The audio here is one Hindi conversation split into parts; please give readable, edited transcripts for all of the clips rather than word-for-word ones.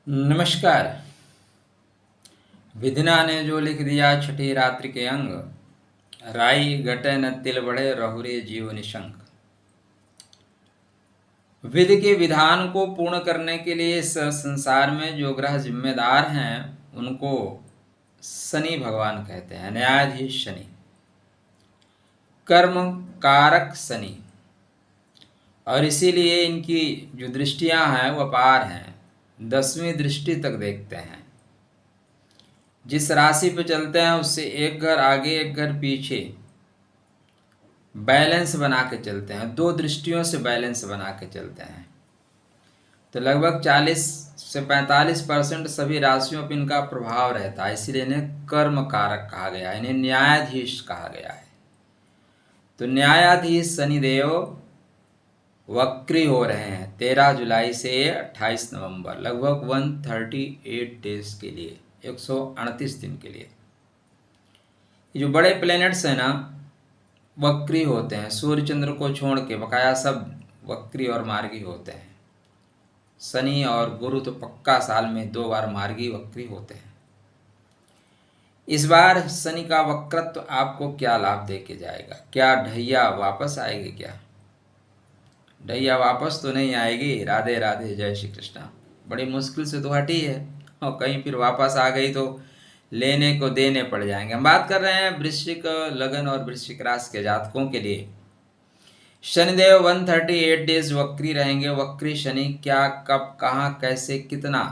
नमस्कार। विधिना ने जो लिख दिया छठी रात्रि के अंग, राई घटे न तिल बढ़े रहुरे जीव निशंक। विधि के विधान को पूर्ण करने के लिए इस संसार में जो ग्रह जिम्मेदार हैं उनको शनि भगवान कहते हैं, न्यायाधीश शनि, कर्म कारक शनि। और इसीलिए इनकी जो दृष्टियां हैं वो अपार हैं, 10वीं दृष्टि तक देखते हैं। जिस राशि पे चलते हैं उससे एक घर आगे एक घर पीछे बैलेंस बना के चलते हैं, दो दृष्टियों से बैलेंस बना के चलते हैं। तो लगभग 40 से 45% सभी राशियों पर इनका प्रभाव रहता है, इसीलिए इन्हें कर्म कारक कहा गया है, इन्हें न्यायाधीश कहा गया है। तो न्यायाधीश शनिदेव वक्री हो रहे हैं 13 जुलाई से 28 नवंबर, लगभग 138 डेज के लिए, 138 दिन के लिए। ये जो बड़े प्लैनेट्स हैं ना वक्री होते हैं, सूर्य चंद्र को छोड़ के बकाया सब वक्री और मार्गी होते हैं। शनि और गुरु तो पक्का साल में 2 बार मार्गी वक्री होते हैं। इस बार शनि का वक्रत्व आपको क्या लाभ दे के जाएगा? क्या ढैया वापस आएगी? क्या ढैया वापस तो नहीं आएगी। राधे राधे, जय श्री कृष्णा। बड़ी मुश्किल से तो हटी है और कहीं फिर वापस आ गई तो लेने को देने पड़ जाएंगे। हम बात कर रहे हैं वृश्चिक लगन और वृश्चिक राशि के जातकों के लिए। शनिदेव 138 डेज वक्री रहेंगे। वक्री शनि क्या, कब, कहाँ, कैसे, कितना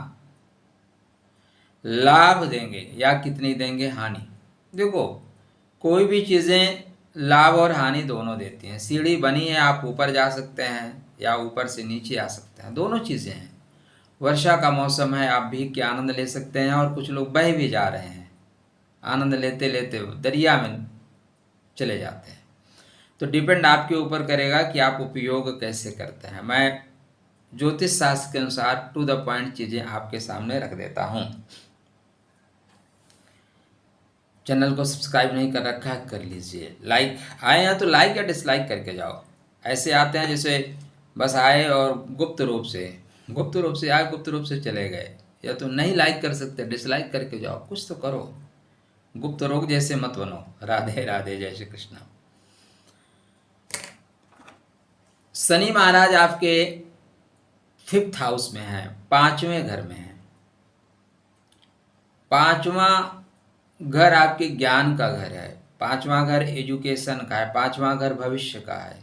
लाभ देंगे या कितनी देंगे हानि? देखो, कोई भी चीज़ें लाभ और हानि दोनों देती हैं। सीढ़ी बनी है, आप ऊपर जा सकते हैं या ऊपर से नीचे आ सकते हैं, दोनों चीज़ें हैं। वर्षा का मौसम है, आप भीग के आनंद ले सकते हैं और कुछ लोग बह भी जा रहे हैं, आनंद लेते लेते दरिया में चले जाते हैं। तो डिपेंड आपके ऊपर करेगा कि आप उपयोग कैसे करते हैं। मैं ज्योतिष शास्त्र के अनुसार टू द पॉइंट चीज़ें आपके सामने रख देता हूँ। चैनल को सब्सक्राइब नहीं कर रखा है, कर लीजिए। लाइक आए हैं तो लाइक या डिसलाइक करके जाओ। ऐसे आते हैं जैसे बस आए और गुप्त रूप से आए, गुप्त रूप से चले गए। या तो नहीं लाइक कर सकते, डिसलाइक करके जाओ, कुछ तो करो। गुप्त रोग जैसे मत बनो। राधे राधे, जय श्री कृष्ण। शनि महाराज आपके 5th हाउस में है, 5वें घर में है। 5वां घर आपके ज्ञान का घर है, 5वां घर एजुकेशन का है, 5वां घर भविष्य का है।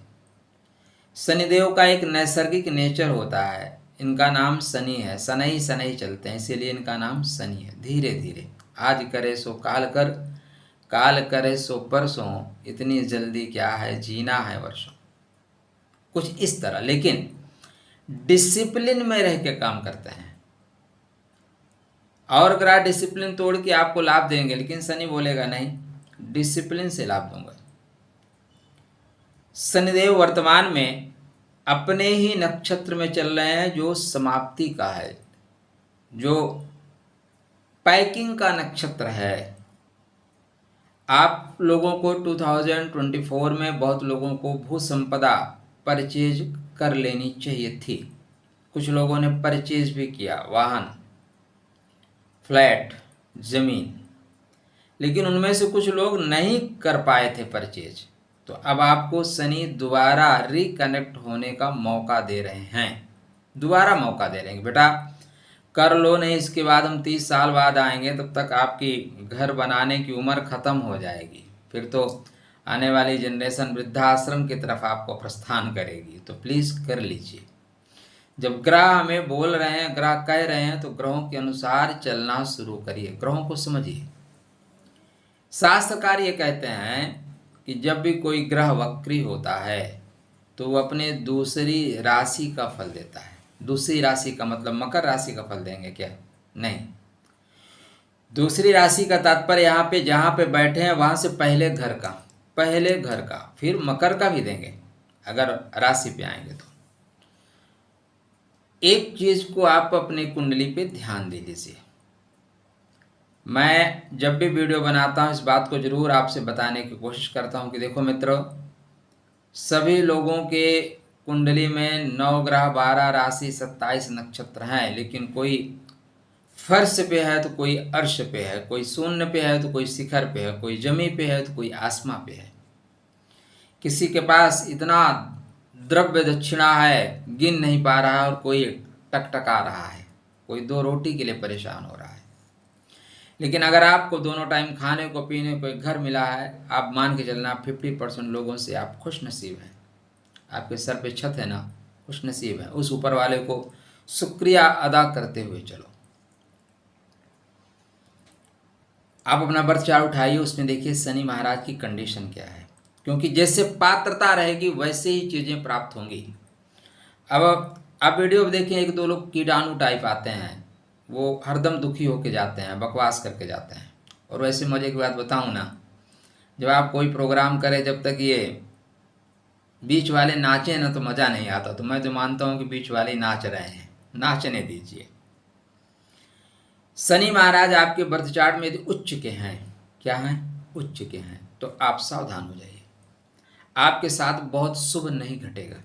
शनिदेव का एक नैसर्गिक नेचर होता है, इनका नाम शनि है, शनै शनै चलते हैं, इसीलिए इनका नाम शनि है। धीरे धीरे, आज करे सो काल कर, काल करे सो परसों, इतनी जल्दी क्या है, जीना है वर्षों, कुछ इस तरह। लेकिन डिसिप्लिन में रह के काम करते हैं। और ग्रह डिसिप्लिन तोड़ के आपको लाभ देंगे, लेकिन शनि बोलेगा नहीं, डिसिप्लिन से लाभ दूंगा। शनिदेव वर्तमान में अपने ही नक्षत्र में चल रहे हैं जो समाप्ति का है, जो पैकिंग का नक्षत्र है। आप लोगों को 2024 में बहुत लोगों को भू संपदा परचेज कर लेनी चाहिए थी। कुछ लोगों ने परचेज भी किया, वाहन, फ्लैट, ज़मीन, लेकिन उनमें से कुछ लोग नहीं कर पाए थे परचेज। तो अब आपको शनि दोबारा रिकनेक्ट होने का मौका दे रहे हैं, दोबारा मौका दे रहे हैं। बेटा कर लो, नहीं इसके बाद हम 30 साल बाद आएंगे, तब तक आपकी घर बनाने की उम्र ख़त्म हो जाएगी, फिर तो आने वाली जनरेशन वृद्धाश्रम की तरफ आपको प्रस्थान करेगी। तो प्लीज़ कर लीजिए। जब ग्रह हमें बोल रहे हैं, ग्रह कह रहे हैं, तो ग्रहों के अनुसार चलना शुरू करिए, ग्रहों को समझिए। शास्त्रकार ये कहते हैं कि जब भी कोई ग्रह वक्री होता है तो वो अपने दूसरी राशि का फल देता है। दूसरी राशि का मतलब मकर राशि का फल देंगे क्या? नहीं, दूसरी राशि का तात्पर्य यहाँ पे जहाँ पे बैठे हैं वहाँ से पहले घर का, फिर मकर का भी देंगे अगर राशि पे आएंगे तो। एक चीज को आप अपनी कुंडली पे ध्यान दे लीजिए। मैं जब भी वीडियो बनाता हूँ इस बात को जरूर आपसे बताने की कोशिश करता हूँ कि देखो मित्रों, सभी लोगों के कुंडली में 9 ग्रह, 12 राशि, 27 नक्षत्र हैं, लेकिन कोई फर्श पे है तो कोई अर्श पे है, कोई शून्य पे है तो कोई शिखर पे है, कोई जमी पे है तो कोई आसमां पे है। किसी के पास इतना द्रव्य दक्षिणा है गिन नहीं पा रहा है, और कोई टकटका रहा है, कोई 2 रोटी के लिए परेशान हो रहा है। लेकिन अगर आपको दोनों टाइम खाने को पीने को एक घर मिला है, आप मान के चलना 50% लोगों से आप खुश नसीब हैं। आपके सर पे छत है ना, खुश नसीब है। उस ऊपर वाले को शुक्रिया अदा करते हुए चलो। आप अपना बर्थ चार्ट उठाइए, उसमें देखिए शनि महाराज की कंडीशन क्या है, क्योंकि जैसे पात्रता रहेगी वैसे ही चीज़ें प्राप्त होंगी। अब आप वीडियो में देखिए, 1-2 लोग कीटाणु टाइप आते हैं, वो हरदम दुखी होके जाते हैं, बकवास करके जाते हैं। और वैसे मजे की बात बताऊं ना, जब आप कोई प्रोग्राम करें, जब तक ये बीच वाले नाचे ना तो मज़ा नहीं आता। तो मैं तो मानता हूं कि बीच वाले नाच रहे हैं, नाचने दीजिए। शनि महाराज आपके बर्थ चार्ट में यदि उच्च के हैं, क्या हैं, उच्च के हैं, तो आप सावधान हो जाइए, आपके साथ बहुत शुभ नहीं घटेगा।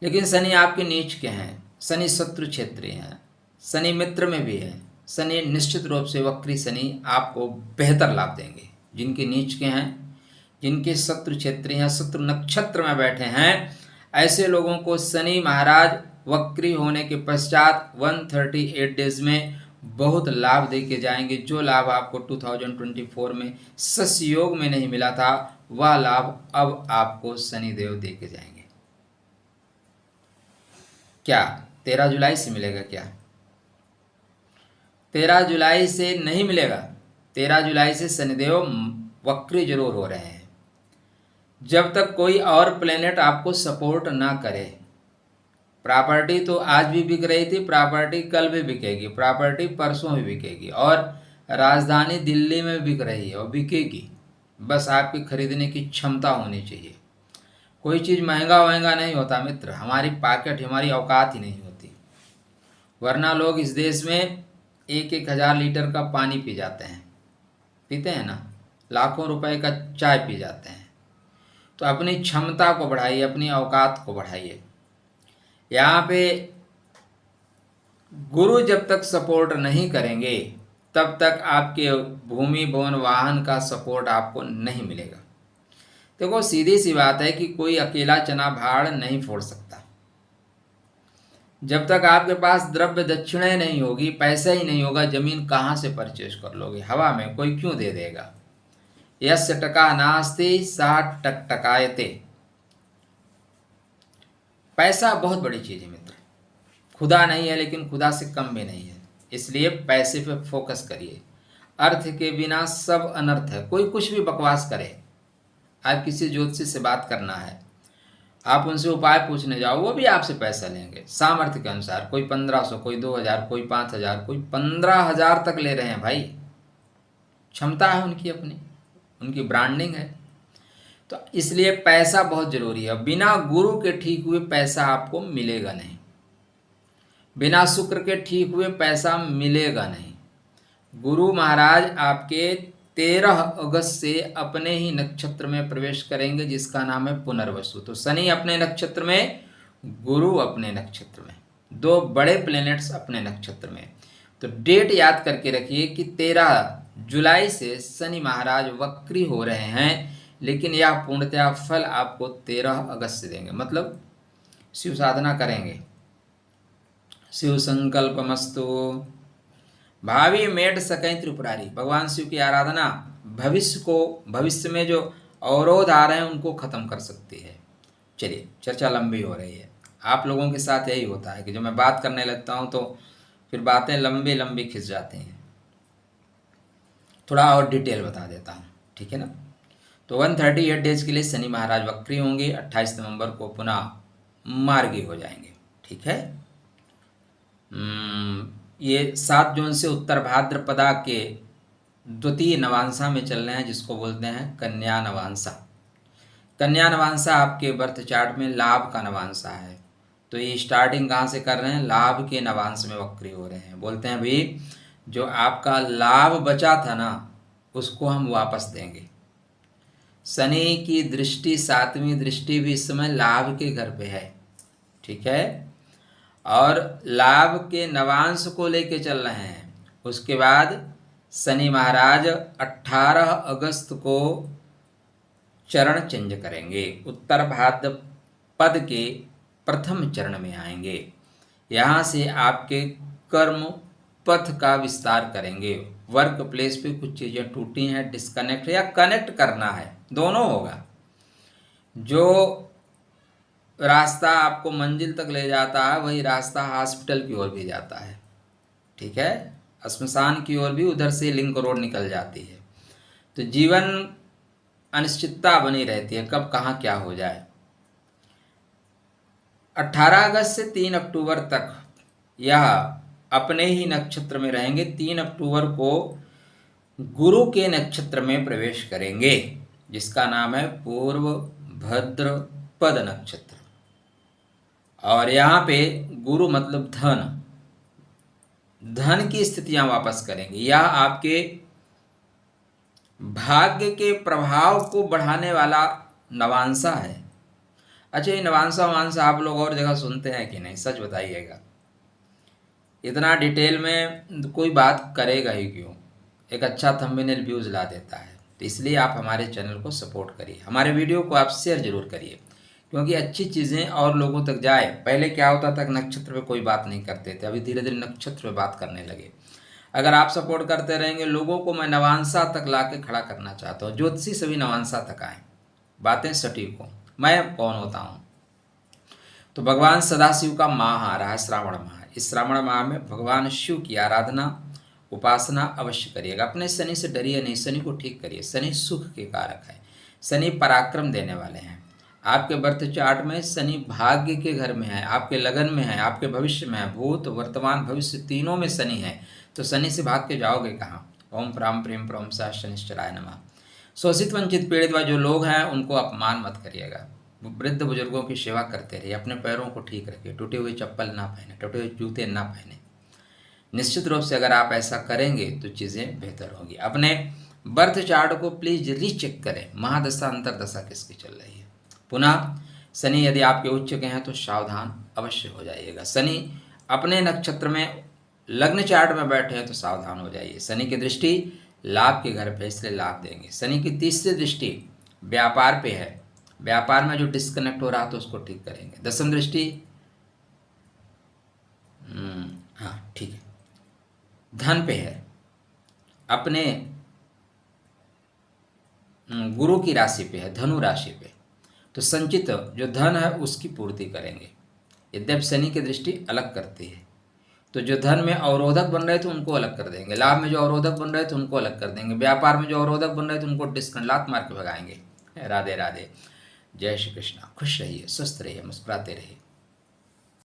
लेकिन शनि आपके नीच के हैं, शनि शत्रु क्षेत्रीय हैं, शनि मित्र में भी है, शनि निश्चित रूप से वक्री शनि आपको बेहतर लाभ देंगे। जिनके नीच के हैं, जिनके शत्रु क्षेत्रीय हैं, शत्रु नक्षत्र में बैठे हैं, ऐसे लोगों को शनि महाराज वक्री होने के पश्चात 138 डेज में बहुत लाभ दे के जाएंगे। जो लाभ आपको 2024 में सस योग में नहीं मिला था, वह लाभ अब आपको शनिदेव दे के जाएंगे। क्या 13 जुलाई से मिलेगा? क्या 13 जुलाई से नहीं मिलेगा। 13 जुलाई से शनिदेव वक्री जरूर हो रहे हैं। जब तक कोई और प्लेनेट आपको सपोर्ट ना करे। प्रॉपर्टी तो आज भी बिक रही थी, प्रॉपर्टी कल भी बिकेगी, प्रॉपर्टी परसों भी बिकेगी, और राजधानी दिल्ली में बिक रही है और बिकेगी। बस आपकी खरीदने की क्षमता होनी चाहिए। कोई चीज़ महंगा वहंगा नहीं होता मित्र, हमारी पॉकेट, हमारी औकात ही नहीं होती। वरना लोग इस देश में 1-1 हज़ार लीटर का पानी पी जाते हैं, पीते हैं ना, लाखों रुपए का चाय पी जाते हैं। तो अपनी क्षमता को बढ़ाइए, अपनी औकात को बढ़ाइए। यहाँ पे गुरु जब तक सपोर्ट नहीं करेंगे, तब तक आपके भूमि भवन वाहन का सपोर्ट आपको नहीं मिलेगा। देखो सीधी सी बात है कि कोई अकेला चना भाड़ नहीं फोड़ सकता। जब तक आपके पास द्रव्य दक्षिणाएं नहीं होगी, पैसा ही नहीं होगा, जमीन कहाँ से परचेज कर लोगे? हवा में कोई क्यों दे देगा? यस्य टका नास्ति सा टकटकायते। पैसा बहुत बड़ी चीज है मित्र, खुदा नहीं है लेकिन खुदा से कम भी नहीं है। इसलिए पैसे पे फोकस करिए। अर्थ के बिना सब अनर्थ है। कोई कुछ भी बकवास करे, आप किसी ज्योतिषी से बात करना है, आप उनसे उपाय पूछने जाओ, वो भी आपसे पैसा लेंगे सामर्थ्य के अनुसार। कोई 1500, कोई 2000, कोई 5000, कोई 15,000 तक ले रहे हैं भाई। क्षमता है उनकी अपनी, उनकी ब्रांडिंग है। तो इसलिए पैसा बहुत जरूरी है। बिना गुरु के ठीक हुए पैसा आपको मिलेगा नहीं, बिना शुक्र के ठीक हुए पैसा मिलेगा नहीं। गुरु महाराज आपके 13 अगस्त से अपने ही नक्षत्र में प्रवेश करेंगे, जिसका नाम है पुनर्वसु। तो शनि अपने नक्षत्र में, गुरु अपने नक्षत्र में, 2 बड़े प्लैनेट्स अपने नक्षत्र में। तो डेट याद करके रखिए कि 13 जुलाई से शनि महाराज वक्री हो रहे हैं, लेकिन यह पूर्णतया फल आपको 13 अगस्त से देंगे। मतलब शिव साधना करेंगे, शिव संकल्पमस्तु, भावी मेट सकें त्रिपुरारी। भगवान शिव की आराधना भविष्य में जो अवरोध आ रहे हैं उनको खत्म कर सकती है। चलिए, चर्चा लंबी हो रही है। आप लोगों के साथ यही होता है कि जब मैं बात करने लगता हूं तो फिर बातें लंबी लंबी खिंच जाती हैं। थोड़ा और डिटेल बता देता हूं, ठीक है ना। तो 138 डेज के लिए शनि महाराज वक्री होंगे। 28 नवंबर को पुनः मार्गी हो जाएंगे, ठीक है। ये 7 जून से उत्तर भाद्रपदा के द्वितीय नवांशा में चल रहे हैं, जिसको बोलते हैं कन्या नवांशा। कन्या नवांशा आपके बर्थ चार्ट में लाभ का नवांशा है। तो ये स्टार्टिंग कहाँ से कर रहे हैं? लाभ के नवांश में वक्री हो रहे हैं। बोलते हैं भाई, जो आपका लाभ बचा था ना, उसको हम वापस देंगे। शनि की दृष्टि, 7वीं दृष्टि भी इस समय लाभ के घर पे है, ठीक है। और लाभ के नवांश को लेके चल रहे हैं। उसके बाद शनि महाराज 18 अगस्त को चरण चेंज करेंगे, उत्तर भाद्रपद के प्रथम चरण में आएंगे। यहाँ से आपके कर्म पथ का विस्तार करेंगे। वर्क प्लेस पे कुछ चीज़ें टूटी हैं, डिस्कनेक्ट या कनेक्ट करना है, दोनों होगा। जो रास्ता आपको मंजिल तक ले जाता है वही रास्ता हॉस्पिटल की ओर भी जाता है, ठीक है। श्मशान की ओर भी उधर से लिंक रोड निकल जाती है। तो जीवन अनिश्चितता बनी रहती है, कब कहाँ क्या हो जाए। 18 अगस्त से 3 अक्टूबर तक यह अपने ही नक्षत्र में रहेंगे। 3 अक्टूबर को गुरु के नक्षत्र में प्रवेश करेंगे, जिसका नाम है पूर्व भाद्रपद नक्षत्र। और यहाँ पे गुरु मतलब धन, धन की स्थितियां वापस करेंगे। यह आपके भाग्य के प्रभाव को बढ़ाने वाला नवांशा है। अच्छा, ये नवांशा वांशा आप लोग और जगह सुनते हैं कि नहीं, सच बताइएगा। इतना डिटेल में कोई बात करेगा ही क्यों, एक अच्छा थंबनेल व्यूज ला देता है। तो इसलिए आप हमारे चैनल को सपोर्ट करिए, हमारे वीडियो को आप शेयर जरूर करिए, क्योंकि अच्छी चीज़ें और लोगों तक जाए। पहले क्या होता था, नक्षत्र पे कोई बात नहीं करते थे, अभी धीरे धीरे नक्षत्र पे बात करने लगे। अगर आप सपोर्ट करते रहेंगे, लोगों को मैं नवांशा तक ला के खड़ा करना चाहता हूँ। ज्योतिषी सभी नवांशा तक आए, बातें सटीक हो। मैं कौन होता हूँ? तो भगवान सदाशिव का माह आ रहा है, श्रावण माह। इस श्रावण माह में भगवान शिव की आराधना उपासना अवश्य करिएगा। अपने शनि से डरिए नहीं, शनि को ठीक करिए। शनि सुख के कारक है, शनि पराक्रम देने वाले हैं। आपके बर्थ चार्ट में शनि भाग्य के घर में है, आपके लगन में है, आपके भविष्य में है। भूत वर्तमान भविष्य तीनों में शनि है, तो शनि से भाग के जाओगे कहाँ? ओम प्राम प्रेम प्रम सा शनिश्चराय नमः। शोषित वंचित पीड़ित व जो लोग हैं उनको अपमान मत करिएगा। वृद्ध बुजुर्गों की सेवा करते रहिए, अपने पैरों को ठीक रखिए, टूटे हुए चप्पल ना पहने, टूटे हुए जूते ना पहने। निश्चित रूप से अगर आप ऐसा करेंगे तो चीज़ें बेहतर होगी। अपने बर्थ चार्ट को प्लीज रीचेक करें, महादशा अंतरदशा किसकी चल रही है। पुनः शनि यदि आपके उच्च के हैं तो सावधान अवश्य हो जाइएगा। शनि अपने नक्षत्र में लग्न चार्ट में बैठे हैं तो सावधान हो जाइए। शनि की दृष्टि लाभ के घर पे, इसलिए लाभ देंगे। शनि की तीसरी दृष्टि व्यापार पे है, व्यापार में जो डिस्कनेक्ट हो रहा तो उसको ठीक करेंगे। दसम दृष्टि हाँ ठीक है, धन पे है, अपने गुरु की राशि पे है, धनु राशि पे। तो संचित जो धन है उसकी पूर्ति करेंगे। यद्यपि शनि की दृष्टि अलग करती है, तो जो धन में अवरोधक बन रहे थे उनको अलग कर देंगे, लाभ में जो अवरोधक बन रहे थे उनको अलग कर देंगे, व्यापार में जो अवरोधक बन रहे थे उनको डिस्कलात मार के भगाएंगे। राधे राधे, जय श्री कृष्णा। खुश रहिए, स्वस्थ रहिए, मुस्कुराते रहिए।